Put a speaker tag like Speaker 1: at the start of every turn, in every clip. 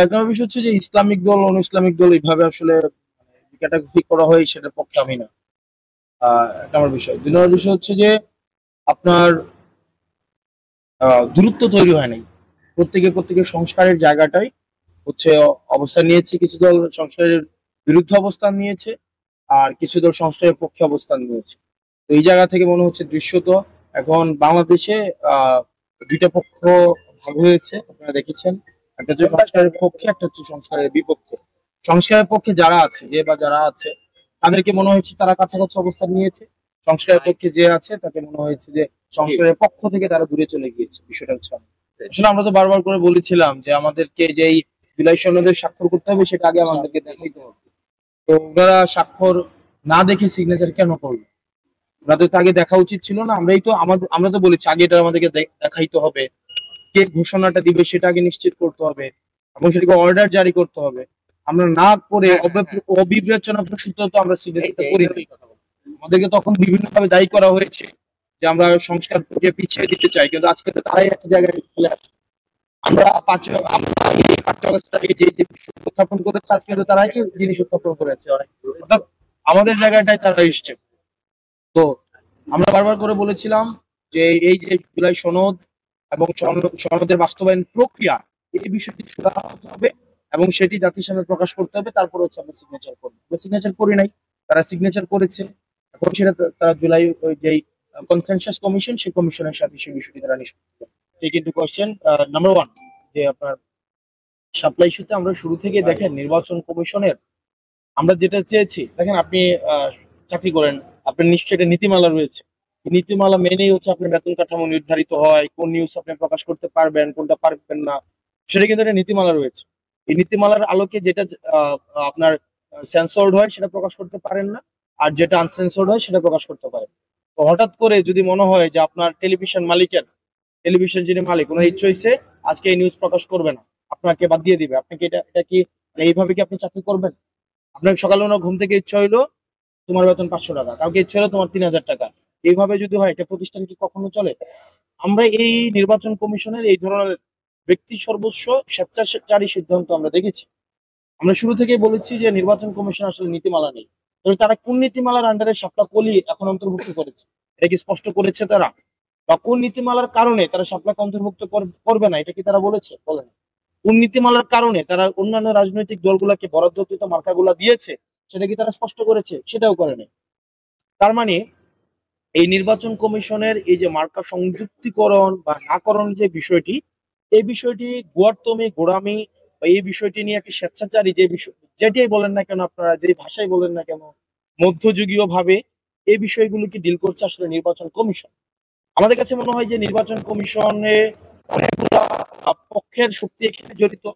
Speaker 1: একটা বিষয় হচ্ছে যে ইসলামিক দল অন ইসলামিক দল এইভাবে আসলে ক্যাটাগরি করা হয় সেটার পক্ষে আমি না। এটা আমার বিষয়। ২ নম্বর বিষয় হচ্ছে যে আপনার দূরত্ব তৈরি হয় নাই। প্রত্যেকের সংস্কারের জায়গাটাই হচ্ছে অবস্থান নিয়েছে। কিছু দল সংস্কারের বিরুদ্ধে অবস্থান নিয়েছে, আর কিছু দল সংস্কারের পক্ষে অবস্থান নিয়েছে। তো এই জায়গা থেকে মনে হচ্ছে দৃশ্যত এখন বাংলাদেশে আহ ২ টা পক্ষ ভাগ হয়েছে। আপনারা দেখেছেন। একটা হচ্ছে সংস্কারের পক্ষে, একটা হচ্ছে সংস্কারের বিপক্ষে। সংস্কারের পক্ষে যারা আছে, যে বা যারা আছে তাদেরকে মনে হয়েছে তারা কাছাকাছি অবস্থান নিয়েছে। সংস্কারের পক্ষে যে আছে তাকে মনে হয়েছে যে সংস্কারের পক্ষ থেকে তারা দূরে চলে গিয়েছে। বিষয়টা হচ্ছে আসলে আমরা তো বারবার করে বলেছিলাম যে আমাদেরকে যেই জুলাই সনদে স্বাক্ষর করতে হবে সেটা আগে আমাদেরকে দেখাইতে হবে। তো ওনারা স্বাক্ষর না দেখে সিগনেচার কেন করলো? ওনাদের তো আগে দেখা উচিত ছিল না? আমরা তো বলেছি আগে এটা আমাদেরকে দেখাইতে হবে। কে ঘোষণাটা দিবে সেটা আগে নিশ্চিত করতে হবে এবং সেটাকে অর্ডার জারি করতে হবে। আমরা না করে অবিবেচনা প্রসূত তো আমরা সিগনেচারটা করি নাই। আমাদেরকে তখন বিভিন্নভাবে দায়ী করা হয়েছে যে আমরা সংস্কার প্রক্রিয়া পিছিয়ে দিতে চাই, কিন্তু আজকে তো তারাই একটা জায়গায় চলে আসে। আমরা এই ৫ আগস্ট তারিখে যে বিষয় উত্থাপন করেছে আজকে তো তারাই জিনিস উত্থাপন করেছে অনেক। অর্থাৎ আমাদের জায়গাটায় তারা এসছে। তো আমরা বারবার করে বলেছিলাম যে এই যে জুলাই সনদ এবং সনদের বাস্তবায়ন প্রক্রিয়া, এই বিষয়টি সুরাহা হতে হবে এবং সেটি জাতির সামনে প্রকাশ করতে হবে। তারপর হচ্ছে আমরা সিগনেচার করবো। আমরা সিগনেচার করি নাই, তারা সিগনেচার করেছে। এখন সেটা তারা জুলাই ওই যেই কনসেনসাস কমিশন, সেই কমিশনের সাথে সেই বিষয়টি তারা নিষ্পত্তি করে। ঠিক কিন্তু কোয়েশ্চেন নাম্বার 1 যে আপনার সাপ্লাই ইস্যুতে আমরা শুরু থেকে দেখেন নির্বাচন কমিশনের আমরা যেটা চেয়েছি, দেখেন আপনি চাকরি করেন, আপনার নিশ্চয়ই একটা নীতিমালা রয়েছে। এই নীতিমালা মেনেই হচ্ছে আপনার বেতন কাঠামো নির্ধারিত হয়, কোন নিউজ আপনি প্রকাশ করতে পারবেন, কোনটা পারবেন না, সেটা কিন্তু একটা নীতিমালা রয়েছে। এই নীতিমালার আলোকে যেটা আপনার সেন্সর্ড হয় সেটা প্রকাশ করতে পারেন না, আর যেটা আনসেন্সর্ড হয় সেটা প্রকাশ করতে পারেন। তো হঠাৎ করে যদি মনে হয় যে আপনার টেলিভিশন যিনি মালিক ওনার ইচ্ছে হয়েছে আজকে এই নিউজ প্রকাশ করবে না, আপনাকে বাদ দিয়ে দিবে, আপনি কি এটা কি এইভাবে কি আপনি চাকরি করবেন? আপনার সকালে ওনার ঘুম থেকে ইচ্ছা হইলো তোমার বেতন ৫০০ টাকা, কাউকে ইচ্ছে হলো তোমার ৩০০০ টাকা। এইভাবে যদি হয় একটা প্রতিষ্ঠান কি কখনো চলে? আমরা এই নির্বাচন কমিশনের এই ধরনের ব্যক্তি সর্বস্ব স্বেচ্ছাচারী সিদ্ধান্ত আমরা দেখেছি। আমরা শুরু থেকেই বলেছি যে নির্বাচন কমিশন আসলে নীতিমালা নেই। তবে তারা কোন নীতিমালার আন্ডারে শাপলা কলি এখন অন্তর্ভুক্ত করেছে এটা কি স্পষ্ট করেছে তারা? বা কোন নীতিমালার কারণে তারা শাপলাকে অন্তর্ভুক্ত করবে না এটা কি তারা বলেছে? বলেন। কোন নীতিমালার কারণে তারা অন্যান্য রাজনৈতিক দলগুলোকে বরাদ্দকৃত মার্কাগুলা দিয়েছে সেটা কি তারা স্পষ্ট করেছে? সেটাও করেনি। তার মানে এই নির্বাচন কমিশনের এই যে মার্কা সংযুক্তিকরণ বা নাকরণ যে বিষয়টি, এই বিষয়টি গোড়ামি বা এই বিষয়টি নিয়ে একটা স্বেচ্ছাচারী যে বিষয় যেটাই বলেন না কেন, আপনারা যে ভাষায় বলেন না কেন, মধ্যযুগীয় ভাবে এই বিষয়গুলোকে ডিল করছে আসলে নির্বাচন কমিশন। আমাদের কাছে মনে হয় যে নির্বাচন কমিশনে অনেকগুলা পক্ষের শক্তি এখানে জড়িত।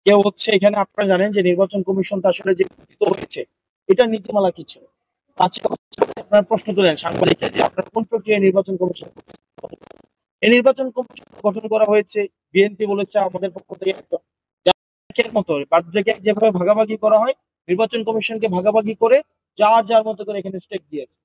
Speaker 1: কেউ হচ্ছে এখানে আপনারা জানেন যে নির্বাচন কমিশন তো আসলে যে গঠিত হয়েছে এটা নীতিমালা কি ছিল? আজকে আপনারা প্রশ্ন তোলেন সাংবাদিকরা যে আপনার কোন প্রক্রিয়ায় নির্বাচন কমিশন, এই নির্বাচন কমিশন গঠন করা হয়েছে বিএনপি বলেছে আমাদের পক্ষ থেকে একের মতো বার্থডে কেক যেভাবে ভাগাভাগি করা হয় নির্বাচন কমিশনকে ভাগাভাগি করে যার মতো করে এখানে স্টেক দিয়েছে।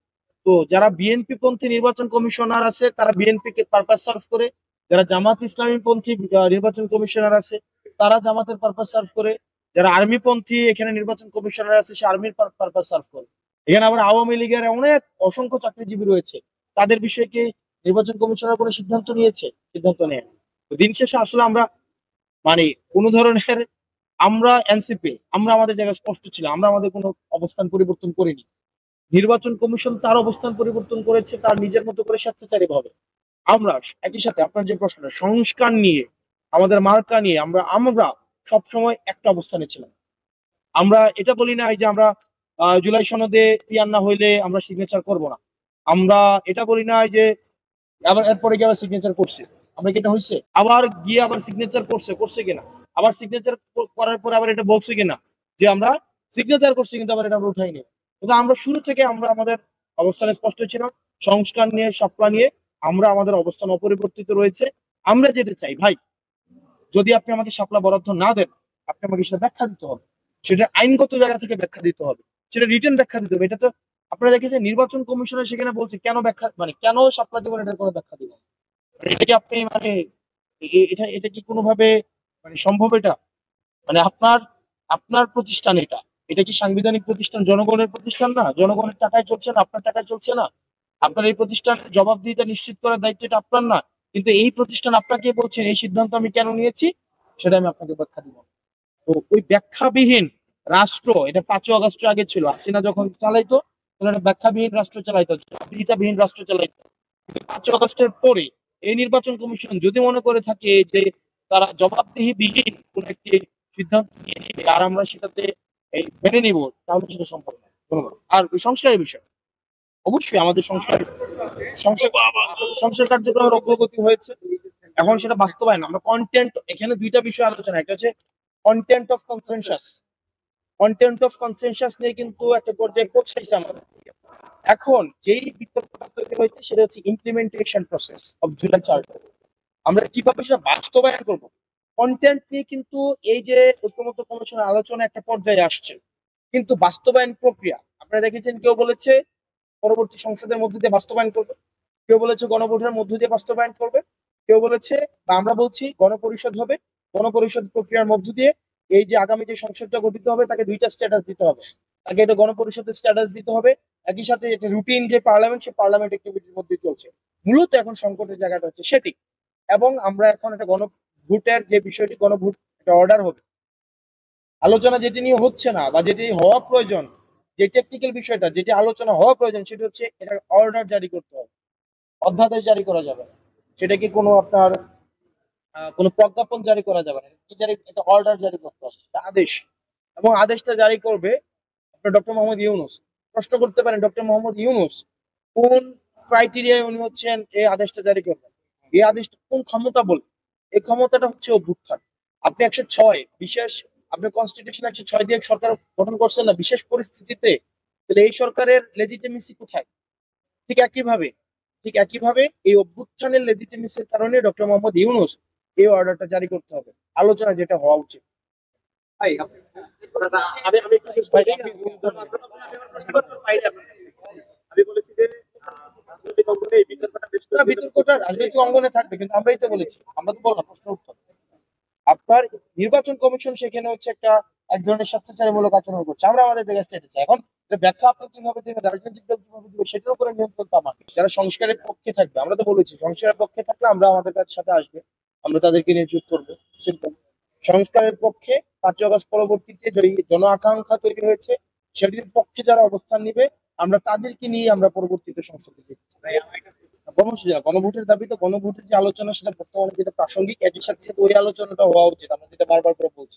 Speaker 1: তো যারা বিএনপি পন্থী নির্বাচন কমিশনার আছে তারা বিএনপি কে পারপাস সার্ভ করে, যারা জামাত ইসলামী পন্থী নির্বাচন কমিশনার আছে তারা জামাতের পারপাস সার্ভ করে, যারা আর্মি পন্থী এখানে নির্বাচন কমিশনার আছে সে আর্মির পারপাস সার্ভ করে। এখানে আবার আওয়ামী লীগের অনেক অসংখ্য চাকরিজীবী রয়েছে, তাদের বিষয়ে কি নির্বাচন কমিশনার কোনো সিদ্ধান্ত নিয়েছে? সিদ্ধান্ত নেয়। তো দিন শেষে আসলে আমরা মানে কোন ধরনের আমরা এনসিপি আমরা আমাদের জায়গায় স্পষ্ট ছিল, আমরা আমাদের কোনো অবস্থান পরিবর্তন করিনি। নির্বাচন কমিশন তার অবস্থান পরিবর্তন করেছে তার নিজের মতো করে স্বেচ্ছাচারী ভাবে। আমরা একই সাথে আপনার যে প্রশ্নটা সংস্কার নিয়ে আমাদের মার্কা নিয়ে আমরা সবসময় একটা অবস্থানে ছিলাম। আমরা এটা বলি না যে আমরা জুলাই সনদে পিয়ার না হইলে আমরা সিগনেচার করব না। আমরা এটা বলি না যে আবার এরপরে গিয়ে আবার সিগনেচার করছে, আমরা কি এটা হয়েছে আবার গিয়ে আবার সিগনেচার করছে কিনা, আবার সিগনেচার করার পরে আবার এটা বলছে কিনা যে আমরা সিগনেচার করছি কিন্তু আবার এটা আমরা উঠাইনি। কিন্তু আমরা শুরু থেকে আমরা আমাদের অবস্থানে স্পষ্ট ছিলাম। সংস্কার নিয়ে শাপলা নিয়ে আমরা আমাদের অবস্থান অপরিবর্তিত রয়েছে। আমরা যেটা চাই ভাই, যদি আপনি আমাকে শাপলা বরাদ্দ না দেন আপনি আমাকে সেটা ব্যাখ্যা দিতে হবে, সেটা আইনগত জায়গা থেকে ব্যাখ্যা দিতে হবে, সেটা রিটেন ব্যাখ্যা দিতে হবে। এটা তো আপনারা দেখেছেন নির্বাচন কমিশনের সেখানে বলছে কেন ব্যাখ্যা মানে কেন শাপলা দেবেন এটার কোনো ব্যাখ্যা দিবেন। এটা কি আপনি মানে এটা এটা কি কোনোভাবে মানে সম্ভব? এটা মানে আপনার আপনার প্রতিষ্ঠান এটা, এটা কি সাংবিধানিক প্রতিষ্ঠান? জনগণের প্রতিষ্ঠান না? জনগণের টাকায় চলছে না? আপনার টাকায় চলছে না? আপনার এই প্রতিষ্ঠান জবাবদিহিতা নিশ্চিত করার দায়িত্ব এটা আপনার না? কিন্তু এই প্রতিষ্ঠান আপনাকে বলছেন এই সিদ্ধান্ত আমি কেন নিয়েছি, সেটা আমি আপনাকে ব্যাখ্যা দিব। তো ওই ব্যাখ্যাবিহীন রাষ্ট্র, এটা 5ই আগস্ট আগে ছিল, হাসিনা যখন চালাইতো তখন একটা ব্যাখ্যাবিহীন রাষ্ট্র চালাইতো, জবাবদিহিতাবিহীন রাষ্ট্র চালাইতো। 5ই আগস্টের পরে এই নির্বাচন কমিশন যদি মনে করে থাকে যে তারা জবাবদিহিবিহীন কোন একটি সিদ্ধান্ত নিয়ে নিবে আর আমরা সেটাতে এই মেনে নিব, তাহলে সেটা সম্ভব না। ধন্যবাদ। আর ওই সংস্কারের বিষয়, অবশ্যই আমাদের সংস্কার সংস্কার সংস্কার কার্যক্রমের অগ্রগতি হয়েছে, এখন সেটা বাস্তবায়ন। আমরা কন্টেন্ট, এখানে দুইটা বিষয় আলোচনা, একটা হচ্ছে content of consensus, content of consensus নিয়ে কিন্তু একটা পর্যায়ে পৌঁছাইছে আমাদের। এখন যেই বিতর্কটা তৈরি হয়েছে সেটা হচ্ছে implementation process of July charter, আমরা কিভাবে সেটা বাস্তবায়ন করব। কন্টেন্ট নিয়ে কিন্তু এই যে ঐক্যমত্য কমিশনের আলোচনা একটা পর্যায়ে আসছে, কিন্তু বাস্তবায়ন প্রক্রিয়া আপনারা দেখেছেন, কেউ বলেছে পরবর্তী সংসদের মধ্যে দিয়ে বাস্তবায়ন করবে, কেউ বলেছে গণভোটের মধ্য দিয়ে বাস্তবায়ন করবে, কেউ বলেছে বা আমরা বলছি গণপরিষদ হবে, গণপরিষদ প্রক্রিয়ার মধ্য দিয়ে এই যে আগামী যে সংসদটা গঠিত হবে তাকে দুইটা স্ট্যাটাস দিতে হবে, তাকে এটা গণপরিষদের স্ট্যাটাস দিতে হবে, একই সাথে এটা রুটিন যে পার্লামেন্ট, সে পার্লামেন্ট অ্যাক্টিভিটির মধ্যে চলছে। মূলত এখন সংকটের জায়গাটা হচ্ছে সেটি। এবং আমরা এখন একটা গণভোটের যে বিষয়টি, গণভোট একটা অর্ডার হবে, আলোচনা যেটি নিয়ে হচ্ছে না বা যেটি হওয়া প্রয়োজন, যে টেকনিক্যাল বিষয়টা যেটি আলোচনা হওয়া প্রয়োজন সেটি হচ্ছে এটা অর্ডার জারি করতে হবে, অধ্যাদেশ জারি করা যাবে না। সেটা কি কোনো আপনার কোনো প্রজ্ঞাপন জারি করা যাবে না, এটা অর্ডার জারি করতে হবে, এটা আদেশ। এবং আদেশটা জারি করবে আপনার ডক্টর মোহাম্মদ ইউনূস। প্রশ্ন করতে পারেন ডক্টর মোহাম্মদ ইউনূস কোন ক্রাইটেরিয়ায় উনি হচ্ছেন এই আদেশটা জারি করবেন, এই আদেশটা কোন ক্ষমতা বলে? এই ক্ষমতাটা হচ্ছে অভ্যুত্থান। আপনি 106 বিশেষ, আপনি কনস্টিটিউশন 106 দিয়ে সরকার গঠন করছেন না বিশেষ পরিস্থিতিতে, তাহলে এই সরকারের লেজিটিমেসি কোথায়? ঠিক একইভাবে, ঠিক একইভাবে এই অভ্যুত্থানের লেজিটিমেসির কারণে ডক্টর মোহাম্মদ ইউনূস এই অর্ডারটা জারি করতে হবে, আলোচনা যেটা হওয়া উচিত। ভাই আমি একটু শেষ ভাই, আমি বলেছি যে রাজনৈতিক অঙ্গনে এই বিতর্কটা বেশ, না বিতর্কটা রাজনৈতিক অঙ্গনে থাকবে, কিন্তু আমরাই তো বলেছি, আমরা তো বললাম প্রশ্ন উত্তর। আপনার নির্বাচন কমিশন সেখানে হচ্ছে একটা এক ধরনের স্বেচ্ছাচারীমূলক আচরণ করছে, আমরা আমাদের জায়গায় স্টেটে চাই। এখন এটা ব্যাখ্যা আপনি কিভাবে দেবেন, রাজনৈতিক দল কিভাবে দিবে, সেটার উপরে নিয়ন্ত্রণ তো আমার। যারা সংস্কারের পক্ষে থাকবে, আমরা তো বলেছি সংস্কারের পক্ষে থাকলে আমরা আমাদের কাছে সাথে আসবে, আমরা তাদেরকে নিয়ে চুপ করবো, সিম্পল। সংস্কারের পক্ষে 5ই আগস্ট পরবর্তীতে যে জন আকাঙ্ক্ষা তৈরি হয়েছে সেটির পক্ষে যারা অবস্থান নিবে, আমরা তাদেরকে নিয়ে আমরা পরবর্তীতে সংসদে যেতে চাই। গণভোটের দাবি, তো গণভোটের যে আলোচনা সেটা বর্তমানে যেটা প্রাসঙ্গিক, একই সাথে সাথে ওই আলোচনাটা হওয়া উচিত, আমরা যেটা বারবার করে বলছি।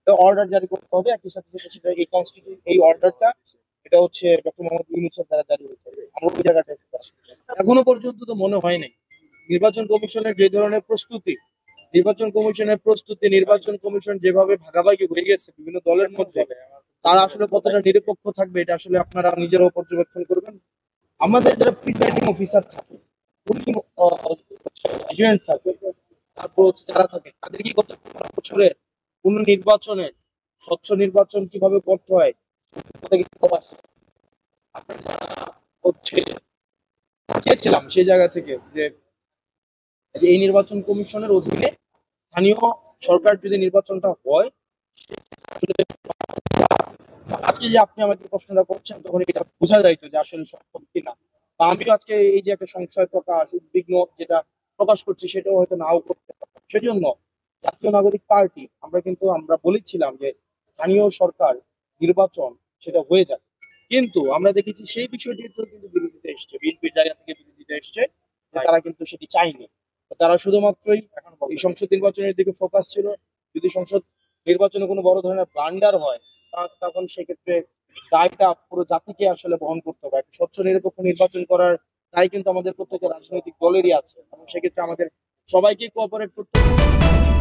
Speaker 1: তো অর্ডার জারি করতে হবে, একই সাথে সাথে সেটা এই কনস্টিটিউশন এই অর্ডারটা এটা হচ্ছে ডক্টর মোহাম্মদ ইউনূসের দ্বারা জারি হতে হবে, আমরা ওই জায়গাটা এখনো পর্যন্ত তো মনে হয় নাই। নির্বাচন কমিশনের যে ধরনের প্রস্তুতি, নির্বাচন কমিশন যেভাবে ভাগাভাগি হয়ে গেছে বিভিন্ন দলের মধ্যে, তারা আসলে কতটা নিরপেক্ষ থাকবে এটা আসলে আপনারা নিজেরাও পর্যবেক্ষণ করবেন। আমাদের যারা প্রিসাইডিং অফিসার থাকে, এজেন্ট থাকে, তারপর হচ্ছে যারা থাকে, তাদের কি গত 15 বছরে কোন নির্বাচনে স্বচ্ছ নির্বাচন কিভাবে করতে হয় আপনারা যারা হচ্ছে চেয়েছিলাম সেই জায়গা থেকে যে এই নির্বাচন কমিশনের অধীনে স্থানীয় সরকার যদি নির্বাচনটা হয়, আজকে যে আপনি আমাকে প্রশ্নটা করছেন তখন এটা বোঝা যাইতো যে আসলে সম্ভব কিনা, বা আমিও আজকে এই যে একটা সংশয় প্রকাশ, উদ্বিগ্ন যেটা প্রকাশ করছি সেটাও হয়তো নাও করতে পারতাম। সেজন্য জাতীয় নাগরিক পার্টি আমরা বলেছিলাম যে স্থানীয় সরকার নির্বাচন সেটা হয়ে যাবে, কিন্তু আমরা দেখেছি সেই বিষয়টিতে কিন্তু বিরোধিতা এসছে, বিএনপির জায়গা থেকে বিরোধিতা এসছে, যে তারা কিন্তু সেটি চায়নি। তারা শুধুমাত্রই এই সংসদ নির্বাচনের দিকে ফোকাস ছিল। যদি সংসদ নির্বাচনে কোনো বড় ধরনের ব্লান্ডার হয়, তখন সেক্ষেত্রে দায়টা পুরো জাতিকে আসলে বহন করতে হবে। একটা স্বচ্ছ নিরপেক্ষ নির্বাচন করার দায় কিন্তু আমাদের প্রত্যেকটা রাজনৈতিক দলেরই আছে, এবং সেক্ষেত্রে আমাদের সবাইকে কোঅপারেট করতে হবে।